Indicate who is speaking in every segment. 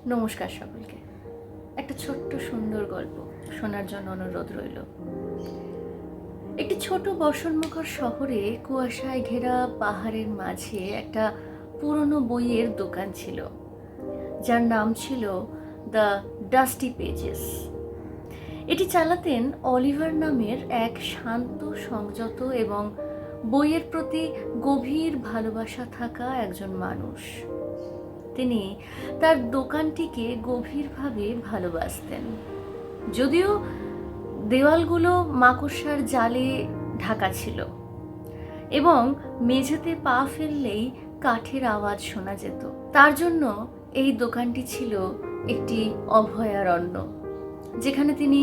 Speaker 1: নমস্কার সকলকে। একটা ছোট্ট সুন্দর গল্প শোনার জন্য অনুরোধ রইল। একটি ছোট বর্ষণমুখর শহরে কুয়াশায় ঘেরা পাহাড়ের মাঝে একটা পুরনো বইয়ের দোকান ছিল, যার নাম ছিল দ্য ডাস্টি পেজেস। এটি চালাতেন অলিভার নামের এক শান্ত, সংযত এবং বইয়ের প্রতি গভীর ভালোবাসা থাকা একজন মানুষ। তিনি তার দোকানটিকে গভীরভাবে ভালোবাসতেন, যদিও দেওয়ালগুলো মাকড়সার জালে ঢাকা ছিল এবং মেঝেতে পা ফেললেই কাঠের আওয়াজ শোনা যেত। তার জন্য এই দোকানটি ছিল একটি অভয়ারণ্য, যেখানে তিনি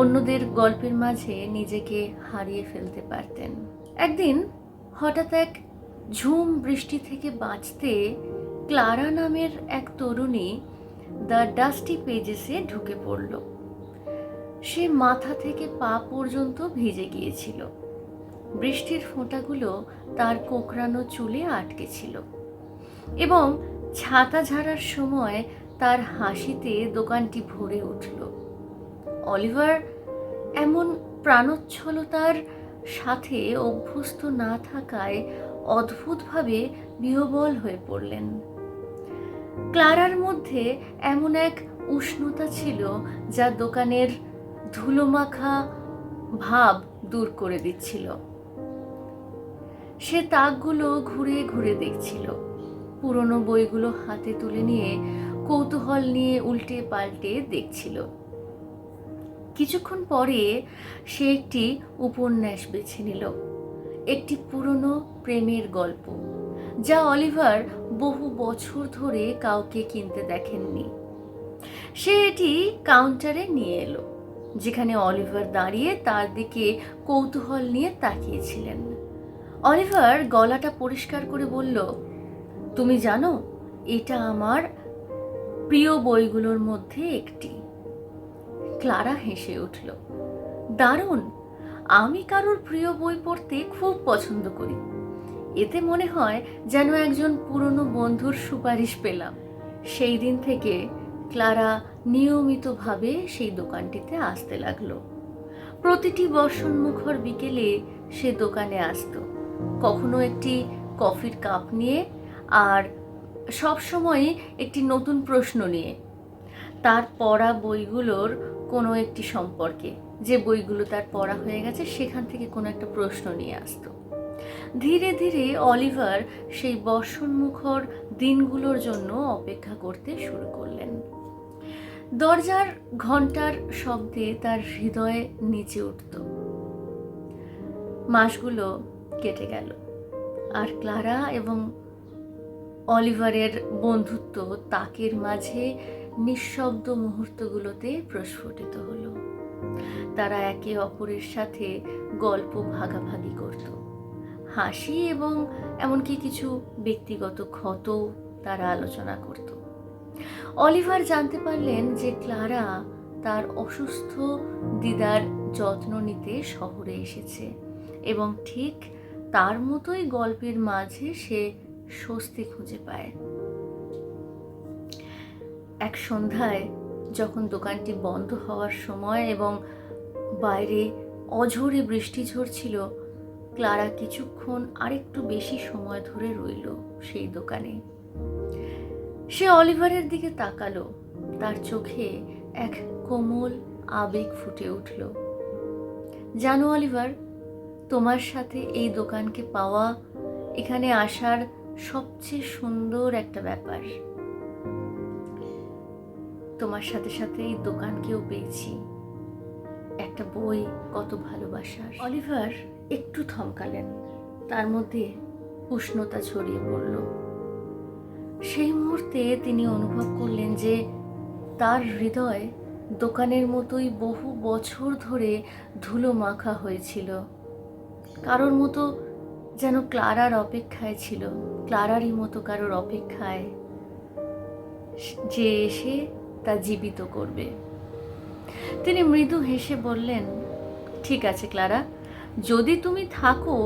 Speaker 1: অন্যদের গল্পের মাঝে নিজেকে হারিয়ে ফেলতে পারতেন। একদিন হঠাৎ এক ঝুম বৃষ্টি থেকে বাঁচতে ক্লারা নামের এক তরুণী দ্য ডাস্টি পেজেসে ঢুকে পড়ল। সে মাথা থেকে পা পর্যন্ত ভিজে গিয়েছিল। বৃষ্টির ফোঁটাগুলো তার কোঁকড়ানো চুলে আটকে ছিল এবং ছাতা ঝাড়ার সময় তার হাসিতে দোকানটি ভরে উঠল। অলিভার এমন প্রাণোচ্ছলতার সাথে অভ্যস্ত না থাকায় অদ্ভুতভাবে বিহ্বল হয়ে পড়লেন। ক্লারার মধ্যে এমন এক উষ্ণতা ছিল যা দোকানের ধুলোমাখা ভাব দূর করে দিচ্ছিল। সে তাকগুলো ঘুরে ঘুরে দেখছিল, পুরনো বইগুলো হাতে তুলে নিয়ে কৌতূহল নিয়ে উল্টে পাল্টে দেখছিল। কিছুক্ষণ পরে সে একটি উপন্যাস বেছে নিল, একটি পুরনো প্রেমের গল্প, যা অলিভার বহু বছর ধরে কাউকে কিনতে দেখেননি। সে এটি কাউন্টারে নিয়ে এলো, যেখানে অলিভার দাঁড়িয়ে তার দিকে কৌতূহল নিয়ে তাকিয়েছিলেন। অলিভার গলাটা পরিষ্কার করে বলল, তুমি জানো, এটা আমার প্রিয় বইগুলোর মধ্যে একটি। ক্লারা হেসে উঠল, দারুণ! আমি কারোর প্রিয় বই পড়তে খুব পছন্দ করি। এতে মনে হয় যেন একজন পুরনো বন্ধুর সুপারিশ পেলাম। সেই দিন থেকে ক্লারা নিয়মিতভাবে সেই দোকানটিতে আসতে লাগলো। প্রতিটি বর্ষণমুখর বিকেলে সে দোকানে আসতো, কখনো একটি কফির কাপ নিয়ে, আর সবসময় একটি নতুন প্রশ্ন নিয়ে, তার পড়া বইগুলোর কোনো একটি সম্পর্কে। যে বইগুলো তার পড়া হয়ে গেছে সেখান থেকে কোনো একটা প্রশ্ন নিয়ে আসতো। ধীরে ধীরে অলিভার সেই বর্ষণমুখর দিনগুলোর জন্য অপেক্ষা করতে শুরু করলেন। দরজার ঘন্টার শব্দে তার হৃদয়ে নিচে উঠত। মাসগুলো কেটে গেল, আর ক্লারা এবং অলিভারের বন্ধুত্ব তাকের মাঝে নিঃশব্দ মুহূর্তগুলোতে প্রস্ফুটিত হলো। তারা একে অপরের সাথে গল্প ভাগাভাগি করত, হাসি এবং এমনকি কিছু ব্যক্তিগত ক্ষতও তারা আলোচনা করত। অলিভার জানতে পারলেন যে ক্লারা তার অসুস্থ দিদার যত্ন নিতে শহরে এসেছে এবং ঠিক তার মতোই গল্পের মাঝে সে স্বস্তি খুঁজে পায়। এক সন্ধ্যায় যখন দোকানটি বন্ধ হওয়ার সময় এবং বাইরে অঝোরে বৃষ্টি ঝরছিল, ক্লারা কিছুক্ষণ আরেকটু বেশি সময় ধরে রইল সেই দোকানে। সে অলিভারের দিকে তাকালো, তার চোখে এক কোমল আবেগ ফুটে উঠল। জানো অলিভার, তোমার সাথে এই দোকানকে পাওয়া এখানে আসার সবচেয়ে সুন্দর একটা ব্যাপার। তোমার সাথে সাথে এই দোকানকেও পেয়েছি। একটা বই কত ভালোবাসার। অলিভার একটু থমকালেন, তার মধ্যে উষ্ণতা ছড়িয়ে পড়ল। সেই মুহূর্তে তিনি অনুভব করলেন যে তার হৃদয় দোকানের মতোই বহু বছর ধরে ধুলো মাখা হয়েছিল। কারোর মতো যেন ক্লারার অপেক্ষায় ছিল, ক্লারারই মতো কারোর অপেক্ষায়, যে এসে তা জীবিত করবে। তিনি মৃদু হেসে বললেন, ঠিক আছে ক্লারা, যদি তুমি থাকো,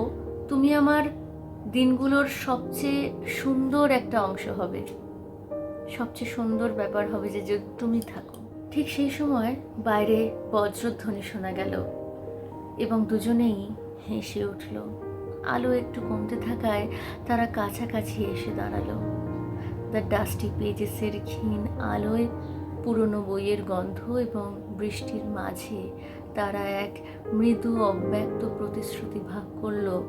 Speaker 1: তুমি আমার দিনগুলোর সবচেয়ে সুন্দর একটা অংশ হবে। সবচেয়ে সুন্দর ব্যাপার হবে যে যদি তুমি থাকো। ঠিক সেই সময় বাইরে বজ্রধ্বনি শোনা গেল এবং দুজনেই হেসে উঠল। আলো একটু কমতে থাকায় তারা কাছাকাছি এসে দাঁড়ালো। দ্য ডাস্টি পেজেসের ক্ষীণ আলোয়, পুরনো বইয়ের গন্ধ এবং বৃষ্টির মাঝে তারা এক মৃদু অব্যক্ত প্রতিশ্রুতি ভাগ করল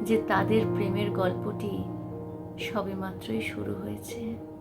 Speaker 1: যে তাদের প্রেমের গল্পটি সবেমাত্রই শুরু হয়েছে।